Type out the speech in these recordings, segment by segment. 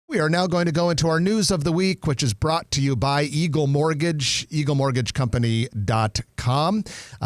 We are now going to go into our news of the week, which is brought to you by Eagle Mortgage, eaglemortgagecompany.com.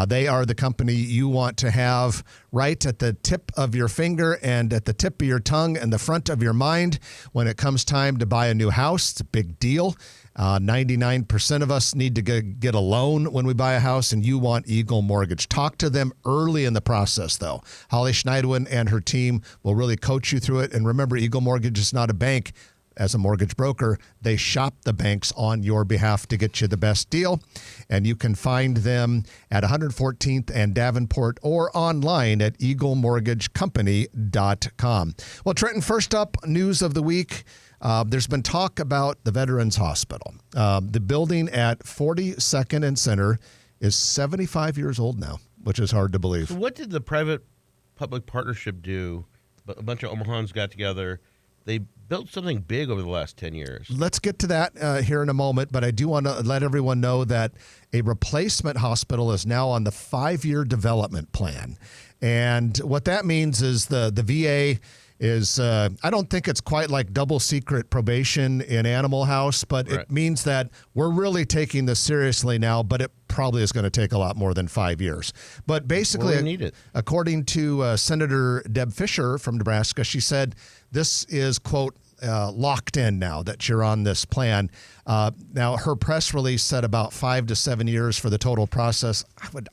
They are the company you want to have right at the tip of your finger and at the tip of your tongue and the front of your mind when it comes time to buy a new house. It's a big deal. 99% of us need to get a loan when we buy a house, and you want Eagle Mortgage. Talk to them early in the process, though. Holly Schneidwin and her team will really coach you through it. And remember, Eagle Mortgage is not a bank. As a mortgage broker, they shop the banks on your behalf to get you the best deal. And you can find them at 114th and Davenport or online at eaglemortgagecompany.com. Well, Trenton, first up, news of the week. There's been talk about the Veterans Hospital. The building at 42nd and Center is 75 years old now, which is hard to believe. So what did the private-public partnership do? A bunch of Omahans got together. They built something big over the last 10 years. Let's get to that here in a moment, but I do want to let everyone know that a replacement hospital is now on the 5-year development plan. And what that means is the VA is, I don't think it's quite like double secret probation in Animal House, but Right. It means that we're really taking this seriously now, but it probably is going to take a lot more than 5 years. But basically, Well, we need it. according to Senator Deb Fischer from Nebraska, she said this is, quote, locked in now that you're on this plan. Now, her press release said about 5 to 7 years for the total process.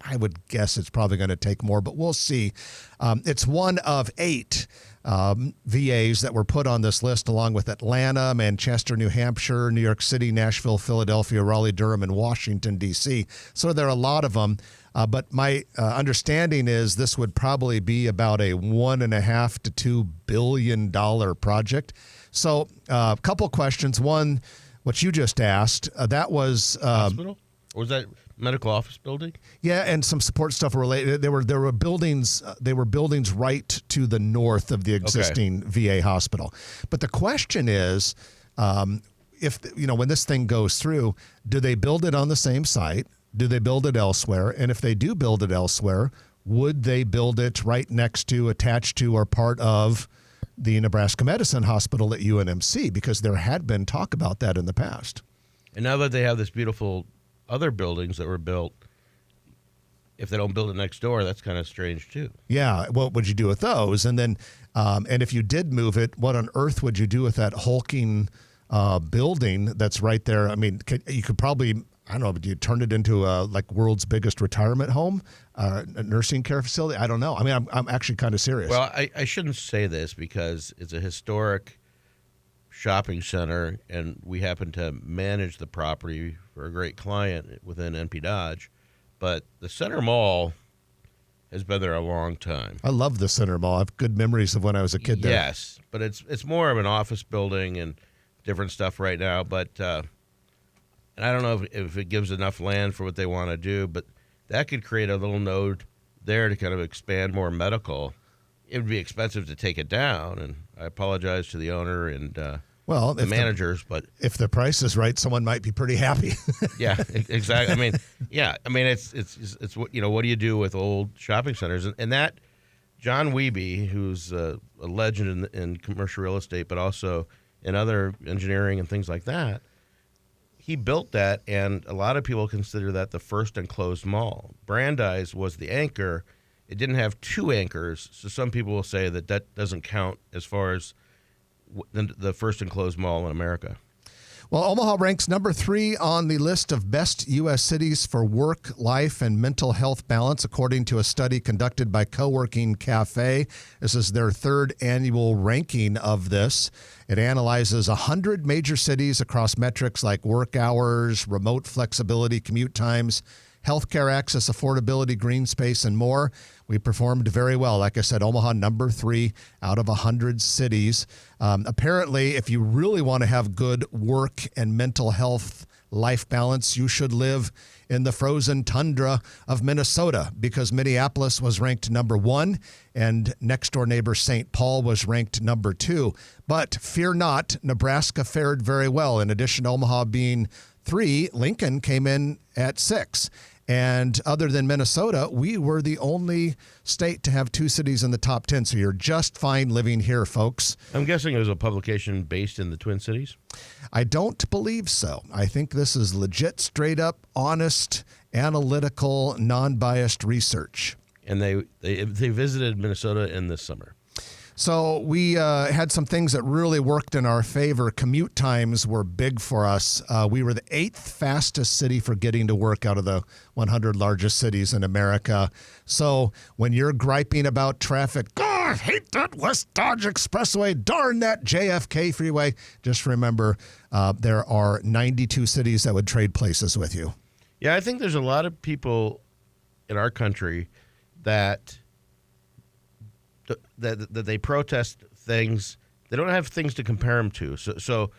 I would guess it's probably going to take more, but we'll see. It's one of 8 VAs that were put on this list, along with Atlanta, Manchester, New Hampshire, New York City, Nashville, Philadelphia, Raleigh, Durham, and Washington, D.C. So there are a lot of them. But my understanding is this would probably be about a $1.5 to $2 billion project. So a couple questions. One, what you just asked, that was Hospital? Or was that medical office building? yeah, and some support stuff related. There were buildings. They were buildings right to the north of the existing VA hospital. But the question is, if when this thing goes through, do they build it on the same site? Do they build it elsewhere? And if they do build it elsewhere, would they build it right next to, attached to, or part of the Nebraska Medicine Hospital at UNMC? Because there had been talk about that in the past. And now that they have this beautiful other buildings that were built, if they don't build it next door, that's kind of strange too. Yeah, what would you do with those? And then, and if you did move it, what on earth would you do with that hulking building that's right there? I mean, you could probably, I don't know, do you turn it into like world's biggest retirement home, a nursing care facility? I don't know. I mean, I'm actually kind of serious. Well, I shouldn't say this because it's a historic shopping center, and we happen to manage the property for a great client within NP Dodge. But the Center Mall has been there a long time. I love the Center Mall. I have good memories of when I was a kid there. Yes, but it's more of an office building and different stuff right now. But and I don't know if it gives enough land for what they want to do, but that could create a little node there to kind of expand more medical. It would be expensive to take it down, and I apologize to the owner and the managers, but if the price is right, someone might be pretty happy. yeah, exactly. I mean, it's what what do you do with old shopping centers? And that John Wiebe, who's a legend in commercial real estate, but also in other engineering and things like that, he built that, and a lot of people consider that the first enclosed mall. Brandeis was the anchor. It didn't have 2 anchors, so some people will say that doesn't count as far as the first enclosed mall in America. Well, Omaha ranks number 3 on the list of best U.S. cities for work, life, and mental health balance, according to a study conducted by Coworking Cafe. This is their 3rd annual ranking of this. It analyzes 100 major cities across metrics like work hours, remote flexibility, commute times, healthcare access, affordability, green space, and more. We performed very well. Like I said, Omaha number 3 out of 100 cities. Apparently, if you really want to have good work and mental health life balance, you should live in the frozen tundra of Minnesota, because Minneapolis was ranked number 1 and next door neighbor St. Paul was ranked number 2. But fear not, Nebraska fared very well. In addition to Omaha being 3, Lincoln came in at 6. And other than Minnesota, we were the only state to have 2 cities in the top 10. So you're just fine living here, folks. I'm guessing it was a publication based in the Twin Cities. I don't believe so. I think this is legit, straight up, honest, analytical, non-biased research. And they visited Minnesota in the summer. So we had some things that really worked in our favor. Commute times were big for us. We were the 8th fastest city for getting to work out of the 100 largest cities in America. So when you're griping about traffic, God, I hate that West Dodge Expressway, darn that JFK freeway, just remember there are 92 cities that would trade places with you. Yeah, I think there's a lot of people in our country that they protest things. They don't have things to compare them to. So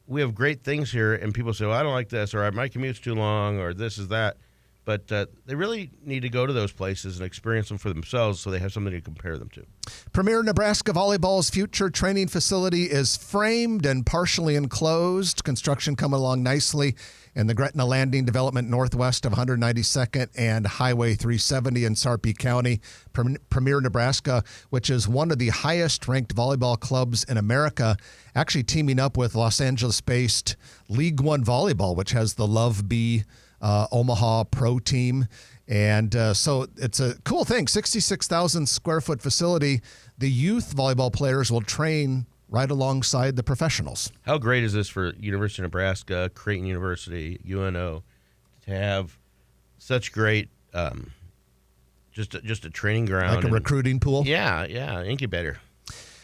we have great things here, and people say, well, I don't like this, or my commute's too long, or this is that. But they really need to go to those places and experience them for themselves so they have something to compare them to. Premier Nebraska Volleyball's future training facility is framed and partially enclosed. Construction coming along nicely in the Gretna Landing development northwest of 192nd and Highway 370 in Sarpy County. Premier Nebraska, which is one of the highest ranked volleyball clubs in America, actually teaming up with Los Angeles-based League One Volleyball, which has the Love Bee Omaha Pro Team. And so it's a cool thing, 66,000 square foot facility. The youth volleyball players will train right alongside the professionals. How great is this for University of Nebraska, Creighton University, UNO, to have such great, just a training ground. Like a recruiting pool? Yeah, incubator.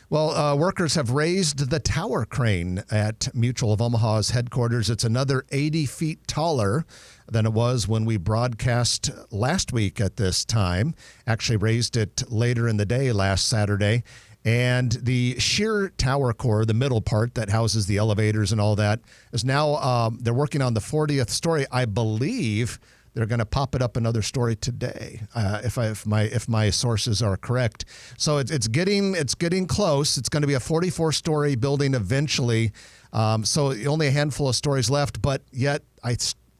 Well, workers have raised the tower crane at Mutual of Omaha's headquarters. It's another 80 feet taller than it was when we broadcast last week at this time. Actually raised it later in the day last Saturday. And the sheer tower core, the middle part that houses the elevators and all that, is now, they're working on the 40th story. I believe they're going to pop it up another story today, if my sources are correct. So it's getting close. It's going to be a 44-story building eventually. So only a handful of stories left, but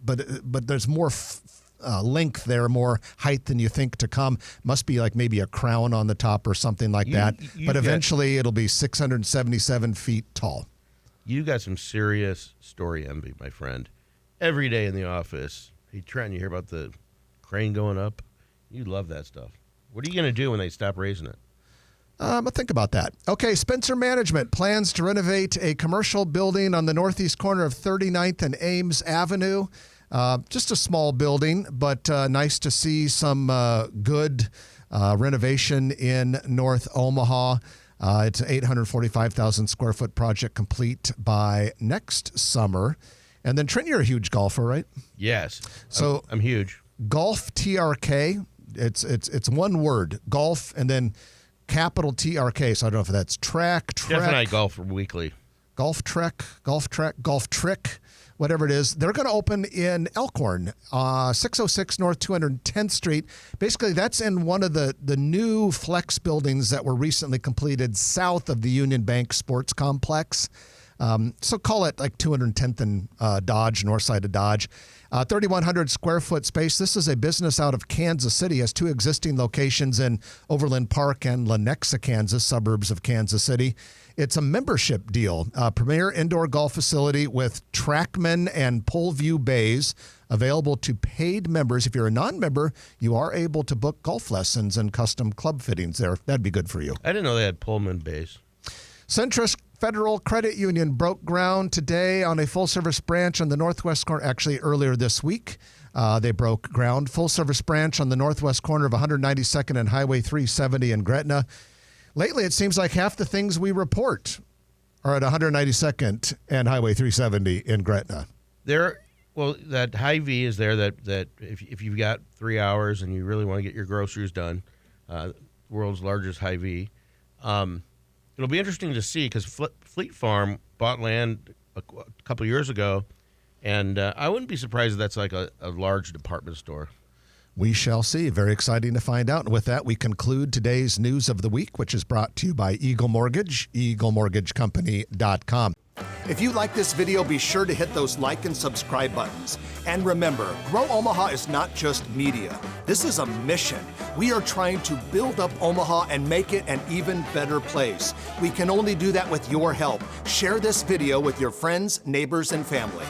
there's more length there, more height than you think to come. Must be like maybe a crown on the top or something like that. But eventually it'll be 677 feet tall. You got some serious story envy, my friend. Every day in the office, hey, Trent, you hear about the crane going up? You love that stuff. What are you going to do when they stop raising it? But think about that. Okay, Spencer Management plans to renovate a commercial building on the northeast corner of 39th and Ames Avenue. Just a small building, but nice to see some good renovation in North Omaha. It's an 845,000 square foot project, complete by next summer. And then Trent, you're a huge golfer, right? Yes. So I'm huge. Golf TRK. It's one word, golf, and then capital TRK. So I don't know if that's track. Jeff and I golf weekly. Golf track, golf trick, whatever it is. They're going to open in Elkhorn, 606 North 210th Street. Basically, that's in one of the new flex buildings that were recently completed south of the Union Bank Sports Complex. So call it like 210th and Dodge, north side of Dodge. 3,100 square foot space. This is a business out of Kansas City. Has 2 existing locations in Overland Park and Lenexa, Kansas, suburbs of Kansas City. It's a membership deal. Premier indoor golf facility with Trackman and Pullview bays available to paid members. If you're a non-member, you are able to book golf lessons and custom club fittings there. That'd be good for you. I didn't know they had Pullman bays. Centrist Federal Credit Union broke ground today on a full-service branch on the northwest corner. Actually, earlier this week, they broke ground. Full-service branch on the northwest corner of 192nd and Highway 370 in Gretna. Lately, it seems like half the things we report are at 192nd and Highway 370 in Gretna. That Hy-Vee is there that if you've got 3 hours and you really want to get your groceries done, world's largest Hy-Vee. It'll be interesting to see because Fleet Farm bought land a couple of years ago, and I wouldn't be surprised if that's like a large department store. We shall see. Very exciting to find out. And with that, we conclude today's News of the Week, which is brought to you by Eagle Mortgage, eaglemortgagecompany.com. If you like this video, be sure to hit those like and subscribe buttons. And remember, Grow Omaha is not just media. This is a mission. We are trying to build up Omaha and make it an even better place. We can only do that with your help. Share this video with your friends, neighbors, and family.